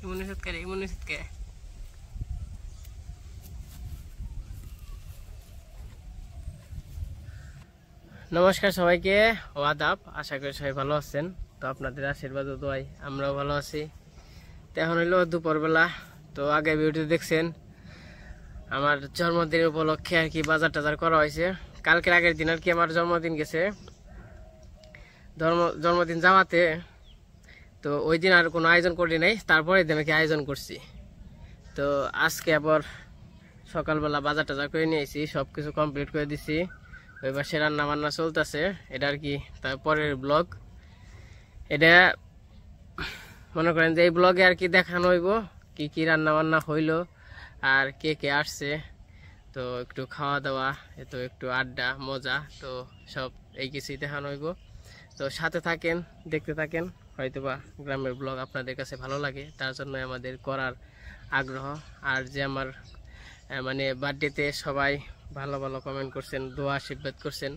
নমস্কার সবাইকে ও আদাব, আশা করি সবাই ভালো আছেন। তো আপনাদের আশীর্বাদ ও দোয়ায় আমরাও ভালো আছি। তো এখন হইলো দুপুরবেলা। তো আগে ভিডিও দেখছেন আমার জন্মদিন উপলক্ষে আর কি বাজার টাজার করা হয়েছে। কালকের আগের দিন আর কি আমার জন্মদিন গেছে, জন্মদিন যাওয়াতে। তো ওই দিন আর কোনো আয়োজন করি নাই, তারপরে দিন আর কি আয়োজন করছি। তো আজকে আবার সকালবেলা বাজার টাজার করে নিয়েছি, সব কিছু কমপ্লিট করে দিছি। ওই পাশে রান্না বান্না চলতেছে, এটা আর কি তারপরের ব্লগ। এটা মনে করেন যে এই ব্লগে আর কি দেখানো হইব কি কি রান্না বান্না হইলো আর কে কে আসছে। তো একটু খাওয়া দাওয়া, তো একটু আড্ডা মজা, তো সব এই কিছুই দেখানো হইব। তো সাথে থাকেন, দেখতে থাকেন। হয়তোবা গ্রামের ব্লগ আপনাদের কাছে ভালো লাগে, তার জন্য আমাদের করার আগ্রহ। আর যে আমার মানে বার্থডেতে সবাই ভালো ভালো কমেন্ট করছেন, দোয়া আশীর্বাদ করছেন,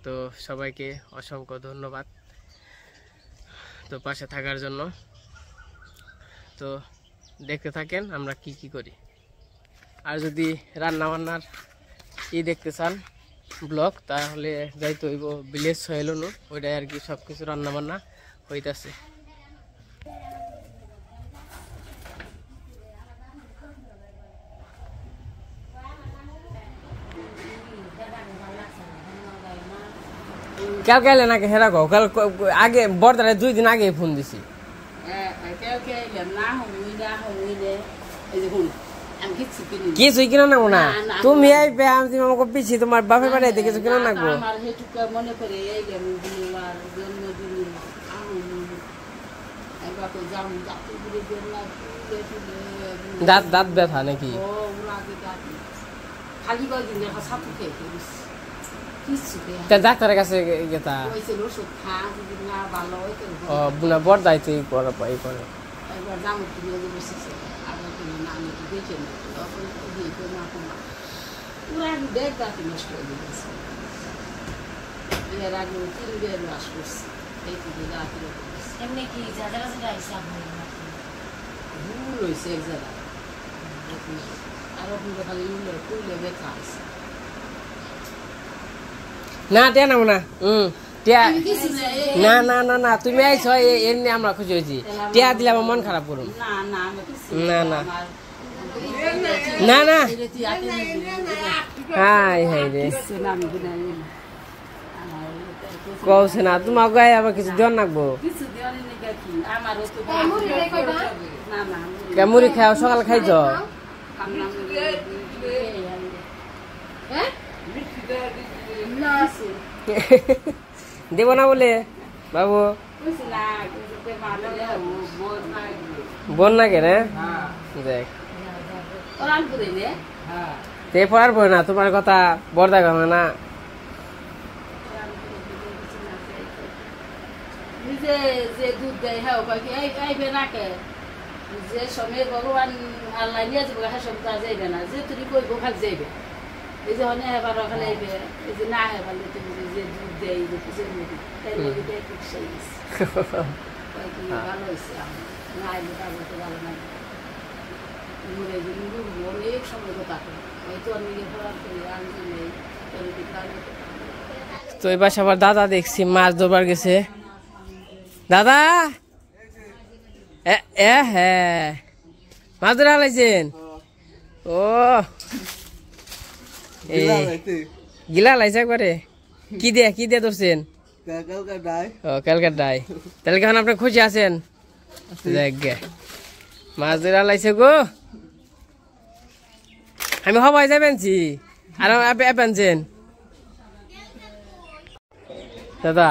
তো সবাইকে অসংখ্য ধন্যবাদ তো পাশে থাকার জন্য। তো দেখতে থাকেন আমরা কি কি করি। আর যদি রান্না বান্নার দেখতে চান ব্লগ, তাহলে যাইতে হইব ভিলেজ সহেলনু, ওইটাই আর কি সব কিছু রান্না বান্না হইতাছে। কালকে এলে নাকি হেরা কো কাল আগে বর্দারে 2 দিন আগে ফোন দিছি। কিছু কিনা নাগবো না, তুমি আইবে আমি আমাকে পিছি তোমার বাপের বাড়িতে কিছু কিনা নাগবো। দাঁত দাঁত ব্যথা নাকি? ডাক্তারের কাছে গেতা বর্দাই তুই করে করে না টিয়া নাও না। টিয়া না না না না, তুমি আইছো এমনি আমরা খুশি হয়েছি। টিয়া দিলে আমার মন খারাপ করুন। না না না না, হাই হাই রে কৌছে না, তোমার গায়ে আবার কিছু দেওয়ার নাকবো। মুড়ি খাও, সকাল খাইছ? দেব না বলে বাবু বোন না কেন দেখ তে পড়ার পরে না, তোমার কথা বর্দা গেল না। দুধ দেয় হ্যাঁ যে সময় ভগবান আল্লাহ নিয়ে যাবো হ্যাঁ সব যাইবে না, যে তুমি কইব খাল যাইবে। এই যে হনে হেবার ওখানে আইবে, এই যে না হেবার যে দুধ দেয় যে পিছের মুড়ি ভালো হয়েছে। না আইলে তারপর তো ভালো না, অনেক সময় কথা হয়তো আমি আনছি নেই। তো এবার সবার দাদা দেখছি মাছ ধরবার গেছে। দাদা হ্যাঁ মাছ ধরে আলাইছেন? ও গিলা লাইছে একবারে। কি দিয়ে ধরছেন? কালকার ডাই। তাহলে কেমন আপনি খুশি আছেন? মাছ ধরে আলাইছে গো। আমি হবাই যাবেনছি আর আনছেন দাদা।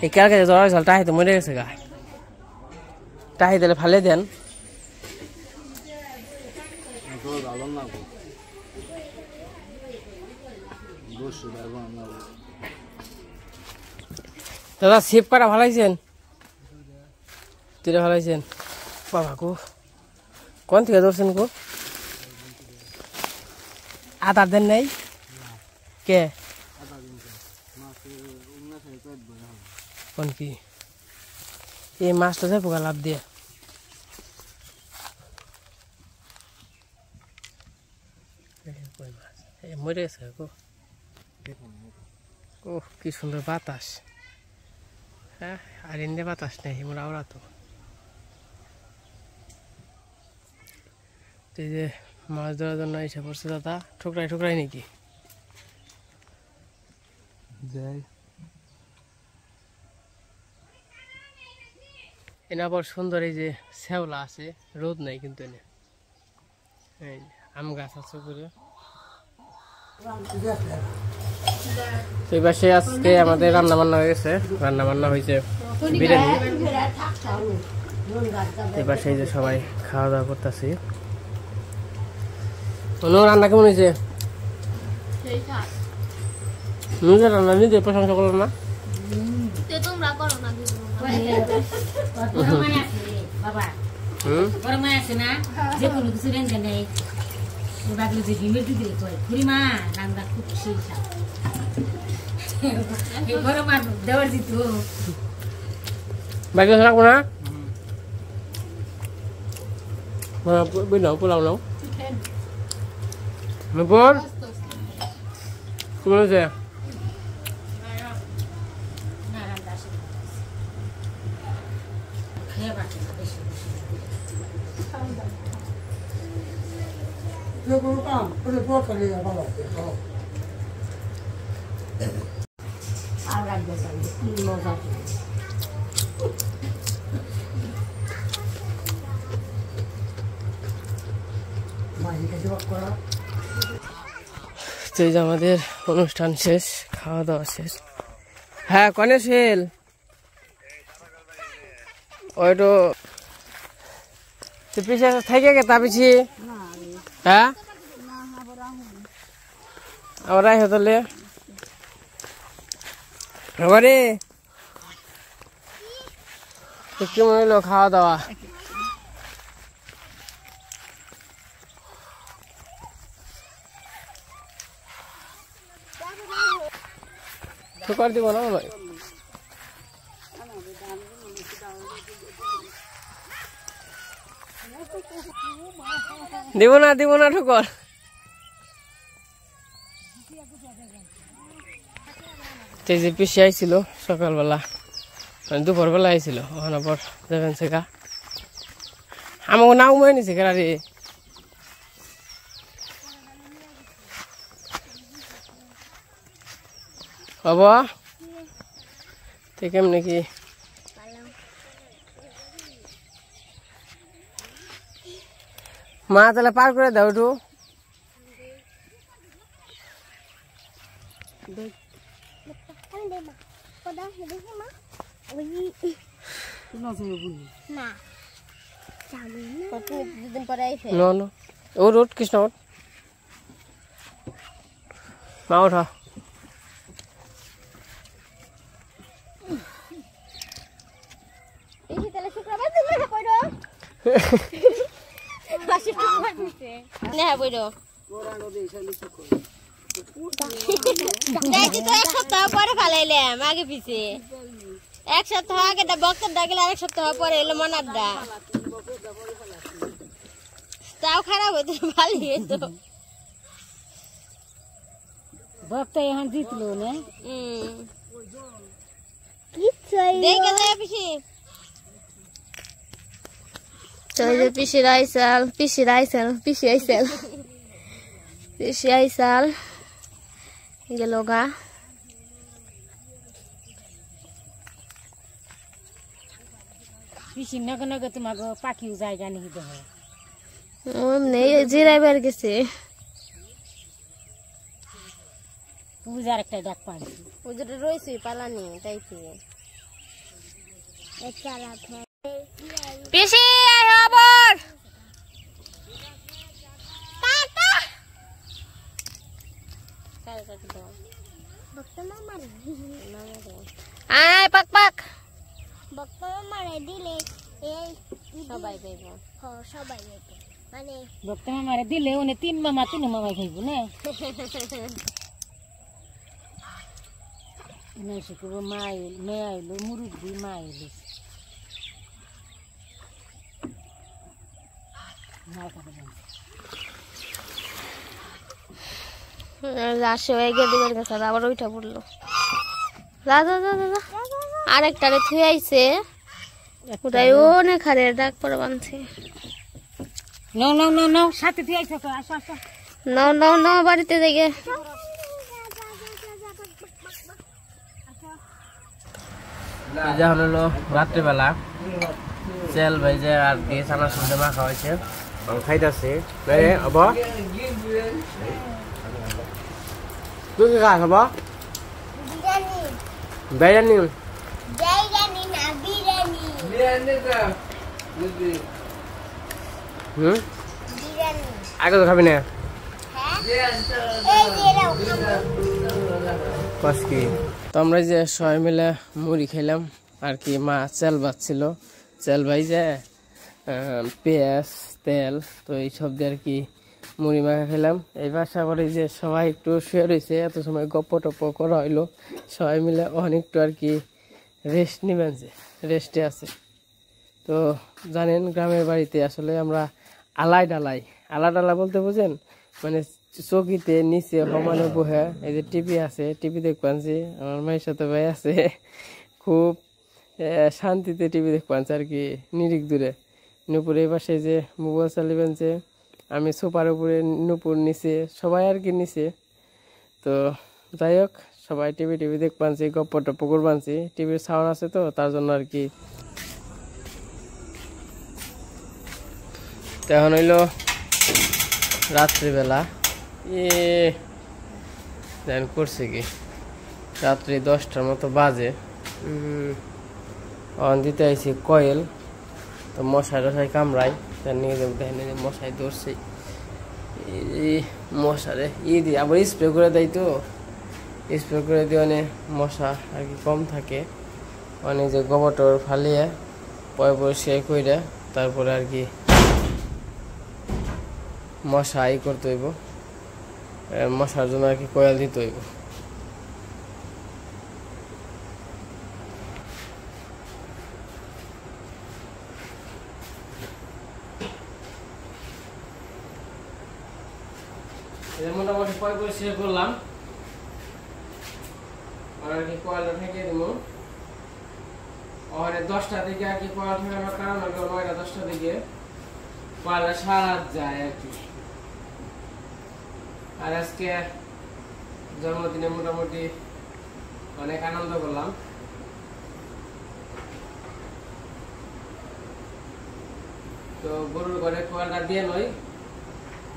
এই কালকে ধরা হয়েছিল টাহি তো মরে গেছে গা, টাহি দিলে ফালে দেন। দাদা সেভ করা ভালাইছেন? তুই ভালাইছেন বাবা গো। কোন থেকে ধরছেন গো? আদার দেন নাই কে? কোন কি এই মাছটা যাবো লাভ দিয়ে কই মাছ মরে গেছে গো। ও কি সুন্দর বাতাস। হ্যাঁ আর এনে বাতাস নেই মোরা ওরা তো এই যে মাছ ধরার জন্য এসে পড়ছে দাদা। ঠোকরাই ঠোকরাই নাকি যাই এনে আবার সুন্দর এই যে শ্যাওলা আছে, রোদ নাই কিন্তু এনে এই আম গাছ আছে করে। এই পাশে আজকে আমাদের রান্না বান্না হয়ে গেছে, রান্না বান্না হয়েছে বিরিয়ানি। এই পাশে এই যে সবাই খাওয়া দাওয়া করতেছি। রান্না কেমন হয়েছে? নিজের রান্না নিজে প্রশংসা করলো না? বাকি রাখবো না, পোলাও নাও নপুর কেমন হয়েছে? আমাদের অনুষ্ঠান শেষ, খাওয়া দাওয়া শেষ। হ্যাঁ কনে সেল ওইটো পিছিয়ে থেকে গে তা পিছিয়ে হ্যাঁ ওরাই হতলে এবারে কেমন হইলো খাওয়া দাওয়া? ঠোকর দিব না দিব না ঠোকর। যে পিছিয়ে আইছিল সকালবেলা মানে দুপুর বেলা আইছিল, ওখানে পর যাবেন সেগা আমাকে নাও মই নিছে রে। বাবা কেমনি কি মা তাহলে পার করে দাও একটু। ও রোড কৃষ্ণ মা ওঠা এক সপ্তাহ পরে ফালাইলাম আগে পিছে, এক সপ্তাহ আগে বক্তব্য ডাকলে আরেক সপ্তাহ পরে এলো মনারটা, তাও খারাপ হতো ভালো হতো। বক্তা এখন জিতলো না পিসি আইসাল গেল গা। পিসি নগে নগে তোমাকে পাখিও জায়গা নিয়ে দেবে জিরাইবার গেছে। পূজার একটা ডাক পাচ্ছি, পূজাটা রয়েছে পালানি তাই পিসি আবার পাক পাক বক্তব্য মারে দিলে সবাই পাইব, সবাই মানে বক্তব্য মারে দিলে উনি তিন মামা খাইব না মা মেয়ে আইলো মুরব্বী মা আইলো আসে হয়ে গেলে গেছে আবার ওইটা পড়লো দাদা দাদা দাদা আরেকটারে থুয়ে আইছে ওটাই অনেক হারে দাগ পরে বানছে নাও নাও নাও নাও সাথে থুয়ে আইছো তো আসো আসো নাও নাও নাও বাড়িতে দেখে যখন হলো রাত্রিবেলা চেল ভেজে আর কি চানার সঙ্গে মাখা হয়েছে খাইতেছি হব তুই কি খাস হব বিরিয়ানি আগে তো খাবি না কি তো আমরা যে সবাই মিলে মুড়ি খেলাম আর কি মা চাল বাচ্ছিল চাল ভাইজে পেঁয়াজ তেল তো এইসব দিয়ে আর কি মুড়ি মাখা খেলাম এই বাসা করে যে সবাই একটু শুয়ে রয়েছে এত সময় গপ্প টপ্প করা হইলো সবাই মিলে অনেকটু আর কি রেস্ট নিবেন যে রেস্টে আছে তো জানেন গ্রামের বাড়িতে আসলে আমরা আলাই ডালাই বলতে বোঝেন মানে চৌকিতে নিচে সমানে বহে এই যে টিভি আছে টিভি দেখবানছি আমার মায়ের সাথে ভাই আছে খুব শান্তিতে টিভি দেখবানছে আর কি নিরিখ দূরে নুপুর এই পাশে যে মোবাইল চালিবেন যে আমি সোফার উপরে নুপুর নিচে সবাই আর কি নিচে তো যাই হোক সবাই টিভি দেখবানছি গপ্প টপ্প করবানছি টিভির সাউন্ড আছে তো তার জন্য আর কি এখন হইলো রাত্রিবেলা করছে কি রাত্রি 10টার মতো বাজে দিতে আইছি কয়েল তো মশাই কামড়াই তার নিয়ে যাবো দেখেন মশাই ধরছে মশারে দিয়ে আবার স্প্রে করে দেয় তো স্প্রে করে দিয়ে অনেক মশা আর কি কম থাকে অনেক যে গোবর ফালিয়ে পরিষ্কার করে তারপরে আর কি মশা করতে হইব মশার জন্য আর কি কয়েল দিতে হইব মোটামুটি পরিষ্কার করলাম আর কি কয়েলটা ঠেকে দিব ওখানে 10টা দিকে আর কি কয়েল ঠেকানোর কারণ হলো 9টা 10টা দিকে কয়েলটা সারা যায় আর কি আর আজকে জন্মদিনে মোটামুটি অনেক আনন্দ করলাম তো গরুর ঘরে কোয়ালটা দিয়ে নই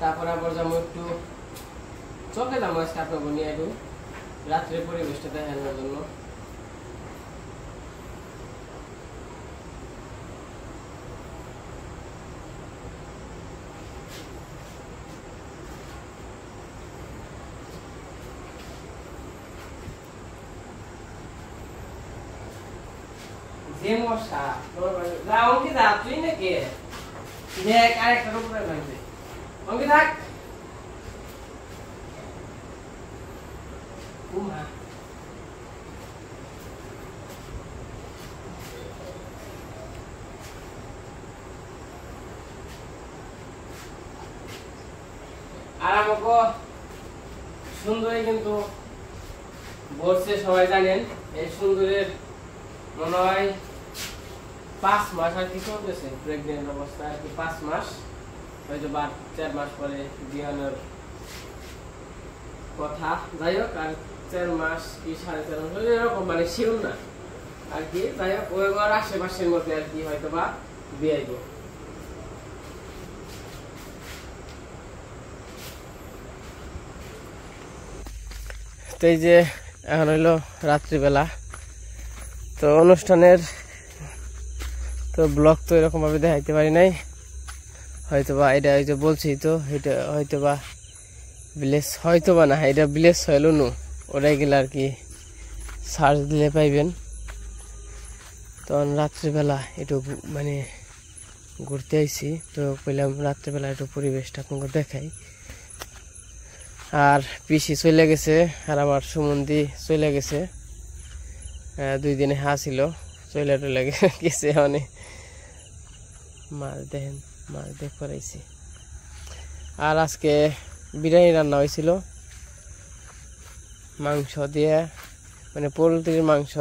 তারপর আবার যাবো একটু চকে যাবো আজকে আপনাকে নিয়ে একটু রাত্রের পরিবেশটা দেখানোর জন্য যে মশা যা অঙ্কি যা তুই নাকি দেখ আরেকটার উপরে লাগবে অঙ্কি থাক আর আমাকে সুন্দরী কিন্তু বলছে সবাই জানেন এই সুন্দরের মনে হয় 5 মাস আর কি চলতেছে প্রেগনেন্ট অবস্থা আর কি 5 মাস হয়তো 4 মাস পরে বিয়ানোর কথা যাই হোক আর 4 মাস কি 4.5 মাস এরকম মানে শিওর না আর কি যাই হোক ওই ঘর আশেপাশের মধ্যে আর কি হয়তো বা বিয়াইব তো এই যে এখন হইলো রাত্রিবেলা তো অনুষ্ঠানের তো ব্লগ তো এরকম ভাবে দেখাইতে পারি নাই হয়তোবা এটা হয়তো বলছি তো এটা হয়তোবা ভিলেজ হয়তোবা না এটা ভিলেজ হইল নু ওরাই গেলে আর কি সার্চ দিলে পাইবেন তখন রাত্রিবেলা একটু মানে ঘুরতে আইছি তো কইলাম রাত্রিবেলা একটু পরিবেশটা আপনাকে দেখাই আর পিসি চলে গেছে আর আমার সুমন্দি চলে গেছে 2 দিনে ছিল চলে টলে গেছে অনেক মাছ দেখেন মাছ দেখ করাইছি আর আজকে বিরিয়ানি রান্না হয়েছিল মাংস দিয়ে মানে পোলট্রির মাংস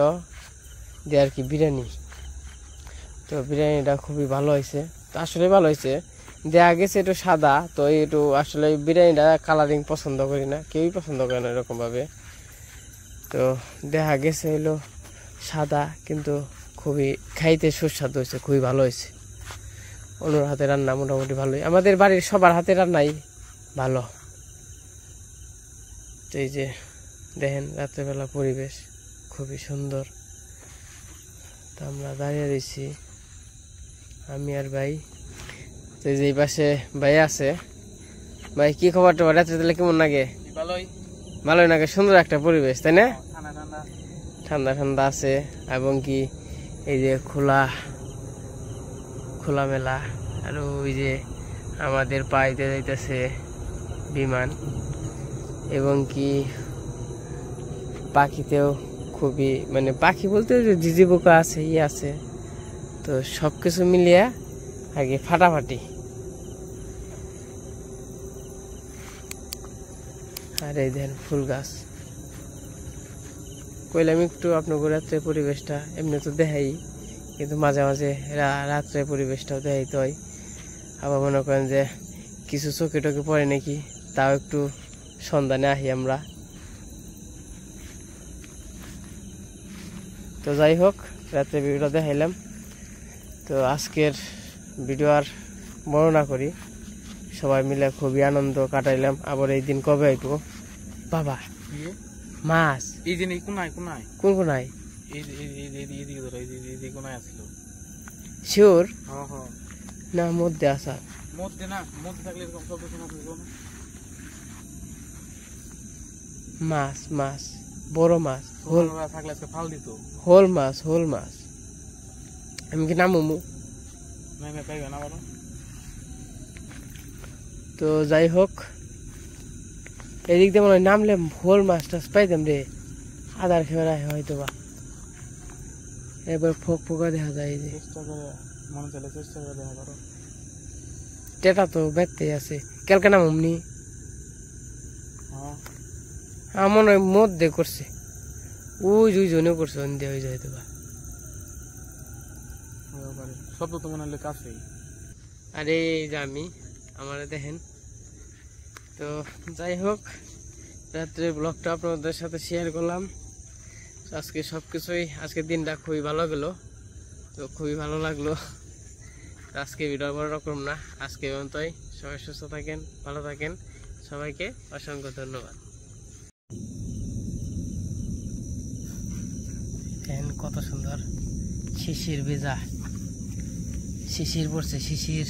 দিয়ে আর কি বিরিয়ানি। তো বিরিয়ানিটা খুবই ভালো হয়েছে, তো আসলে ভালো হয়েছে। দেয়া গেছে একটু সাদা, তো একটু আসলে বিরিয়ানিটা কালারিং পছন্দ করি না, কেউই পছন্দ করে না এরকমভাবে। তো দেখা গেছে হলো সাদা, কিন্তু খুবই খাইতে সুস্বাদু হয়েছে, খুবই ভালো হয়েছে। অন্যর হাতে রান্না মোটামুটি ভালোই, আমাদের বাড়ির সবার হাতে রান্নাই ভালো। তো এই যে দেখেন রাত্রেবেলা পরিবেশ খুবই সুন্দর। তো আমরা দাঁড়িয়ে রয়েছি আমি আর ভাই। তো এই যে এই পাশে ভাই আছে। ভাই কি খবর তোমার? রাত্রে দিলে কেমন লাগে? ভালোই লাগে, সুন্দর একটা পরিবেশ তাই না? ঠান্ডা ঠান্ডা আছে, এবং কি এই যে খোলা মেলা। আর ওই যে আমাদের পাইতে যাইতেছে বিমান, এবং কি পাখিতেও খুবই মানে পাখি বলতে ঝিঝি পোকা আছে, আছে। তো সবকিছু মিলিয়ে আগে ফাটাফাটি। আর এই দেখেন ফুল গাছ। কইলাম একটু আপনাকে রাত্রে পরিবেশটা এমনি তো দেখাই, কিন্তু মাঝে মাঝে রাত্রে পরিবেশটাও দেখাইতে হয়। আবার মনে করেন যে কিছু চোখে টোকে পড়ে নাকি, তাও একটু সন্ধানে আহি আমরা। তো যাই হোক, রাত্রে ভিডিওটা দেখাইলাম। তো আজকের ভিডিও আর বর্ণনা করি, সবাই মিলে খুবই আনন্দ কাটাইলাম। আবার এই দিন কবে আইবো বাবা? মাছ এই যে কোনায় কোন কোনায়? এই কোনায় আসলো। শিওর হ্যাঁ না মধ্যে আসা? মধ্যে না, মধ্যে থাকলে এরকম শব্দ শোনা যাবে না। মাছ বড় মাছ, হোল থাকলে আজকে ফাল দিত। হোল মাছ। আমি কি নামু? নামে পাইবে না বলো। তো যাই হোক, এদিক দিয়ে মনে হয় নামলে হোল মাছ টাছ পাইতাম রে, আদার খেয়ে রাখে হয়তো বা। এবার ফোকা দেখা যায়। যে চেষ্টা করে মনে চলে, চেষ্টা করে দেখা করো। টেটা তো বেঁধতে আছে, কালকে নামনি মনে হয় মধ্যে করছে, ওই জনে করছে হয়ে যায় তো বা। শব্দ তো মনে হলে কাছেই। আরে যে আমি আমার দেখেন। তো যাই হোক, রাত্রে ব্লগটা আপনাদের সাথে শেয়ার করলাম। আজকে সবকিছুই, আজকের দিনটা খুবই ভালো গেল, তো খুবই ভালো লাগলো। আজকে ভিডিও বড় রকম না, আজকে পর্যন্তই। সবাই সুস্থ থাকেন, ভালো থাকেন, সবাইকে অসংখ্য ধন্যবাদ। কত সুন্দর শিশির ভেজা, শিশির পড়ছে, শিশির।